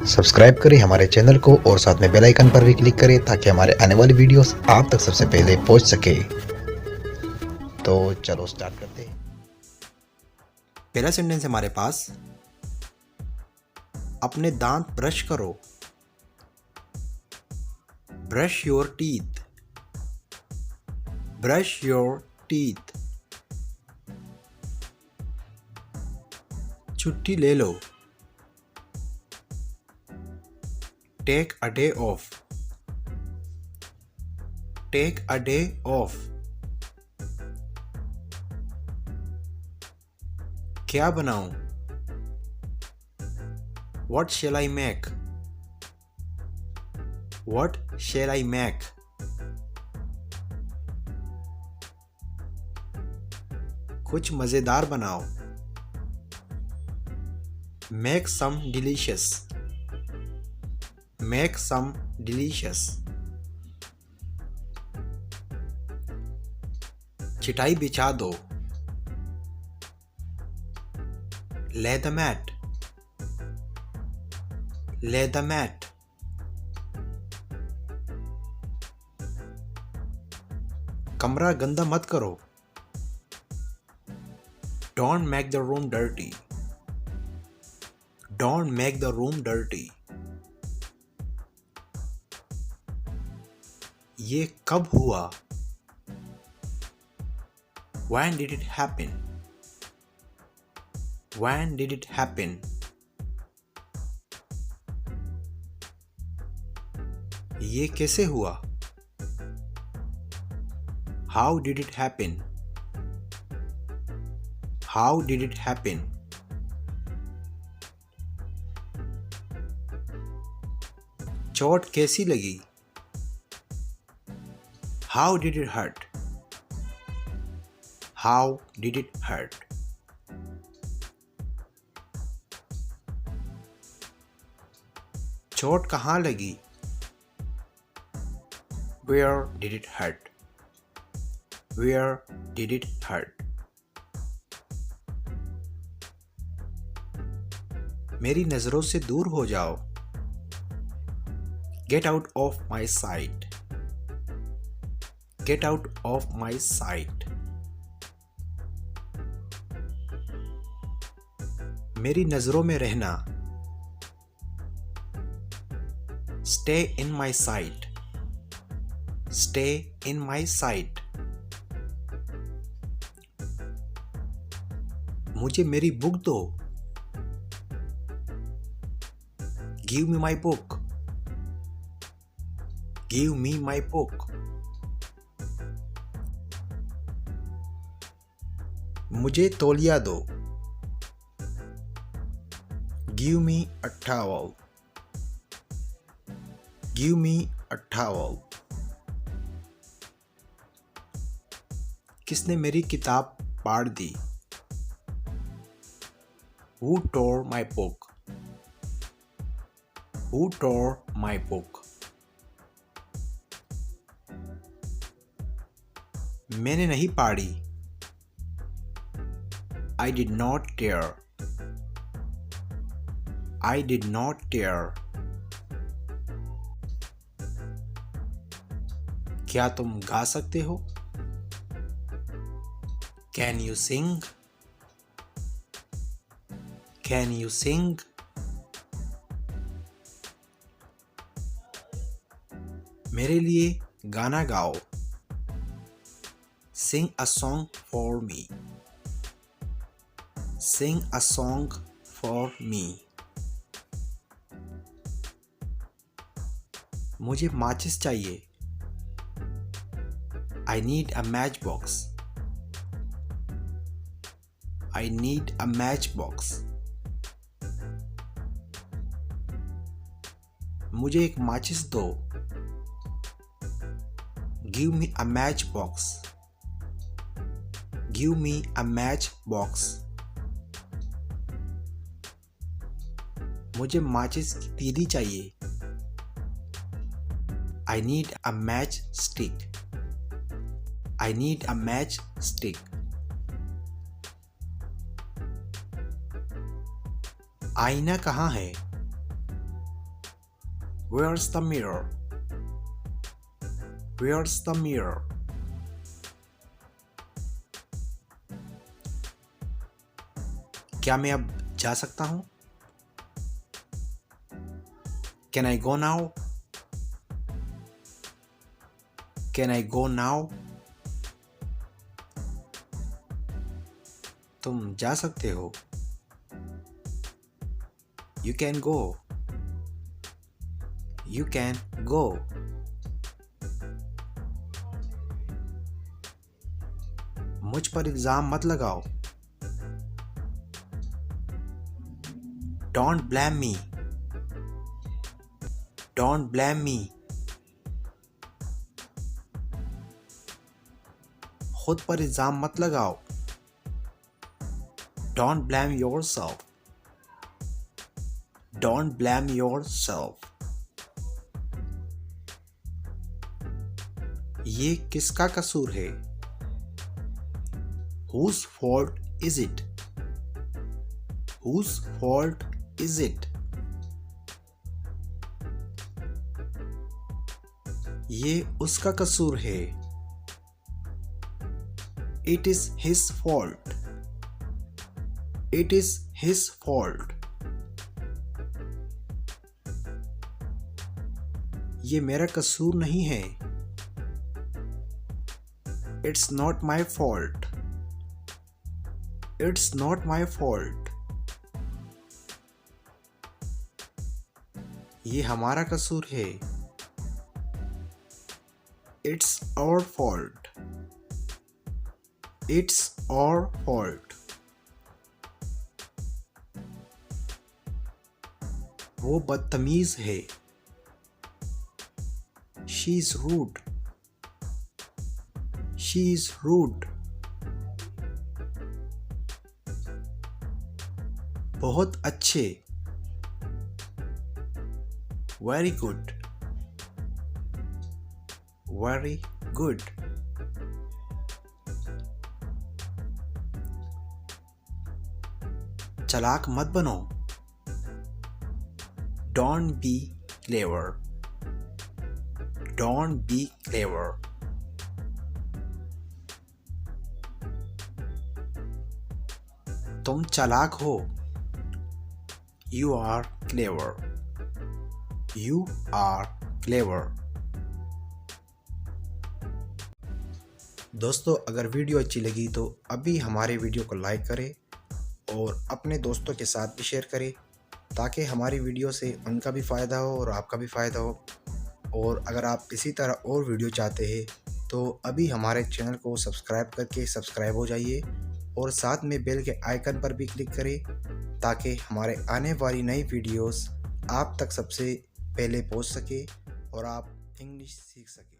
Subscribe करें हमारे channel को और साथ में बेल आइकन पर भी क्लिक करें ताकि हमारे आने वाली वीडियोस आप तक सबसे पहले पहुंच सके। तो चलो स्टार्ट करते हैं। पहला सेंटेंस हमारे पास, अपने दांत ब्रश करो। Brush your teeth. Brush your teeth. छुट्टी ले लो। Take a day off. Take a day off. क्या बनाऊं? What shall I make? What shall I make? कुछ मजेदार बनाओ। Make some delicious. Make some delicious. चटाई बिछा दो। Lay the mat. Lay the mat. कमरा गंदा मत करो। Don't make the room dirty. Don't make the room dirty. ये कब हुआ? When did it happen? When did it happen? ये कैसे हुआ? How did it happen? How did it happen? चोट कैसी लगी? How did it hurt? How did it hurt? चोट कहाँ लगी? Where did it hurt? Where did it hurt? मेरी नजरों से दूर हो जाओ। Get out of my sight. Get out of my sight. मेरी नजरों में रहना। Stay in my sight. Stay in my sight. मुझे मेरी बुक दो। Give me my book. Give me my book. मुझे तौलिया दो। Give me a towel. Give me a towel. किसने मेरी किताब फाड़ दी? Who tore my book? Who tore my book? मैंने नहीं फाड़ी। I did not tear. I did not tear. क्या तुम गा सकते हो? Can you sing? Can you sing? मेरे लिए गाना गाओ। Sing a song for me. Sing a song for me. मुझे माचिस चाहिए। I need a matchbox. I need a matchbox. मुझे एक माचिस दो। Give me a matchbox. Give me a matchbox. मुझे माचिस की तीली चाहिए। I need a matchstick. I need a matchstick. आईना कहाँ है? Where's the mirror? Where's the mirror? क्या मैं अब जा सकता हूँ? Can I go now? Can I go now? तुम जा सकते हो। You can go. You can go. मुझ पर इल्जाम मत लगाओ। Don't blame me. Don't blame me. खुद पर इल्जाम मत लगाओ। Don't blame yourself. Don't blame yourself. ये किसका कसूर है? Whose fault is it? Whose fault is it? ये उसका कसूर है। It is his fault. It is his fault. ये मेरा कसूर नहीं है। It's not my fault. It's not my fault. ये हमारा कसूर है। It's our fault. It's our fault. वो बदतमीज है। She is rude. She is rude. बहुत अच्छे। Very good. Very good. चालाक मत बनो। Don't be clever. Don't be clever. तुम चालाक हो। You are clever. You are clever. दोस्तों, अगर वीडियो अच्छी लगी तो अभी हमारे वीडियो को लाइक करें और अपने दोस्तों के साथ भी शेयर करें ताकि हमारी वीडियो से उनका भी फ़ायदा हो और आपका भी फ़ायदा हो। और अगर आप इसी तरह और वीडियो चाहते हैं तो अभी हमारे चैनल को सब्सक्राइब करके सब्सक्राइब हो जाइए और साथ में बेल के आइकन पर भी क्लिक करें ताकि हमारे आने वाली नई वीडियोस आप तक सबसे पहले पहुंच सके और आप इंग्लिश सीख सकें।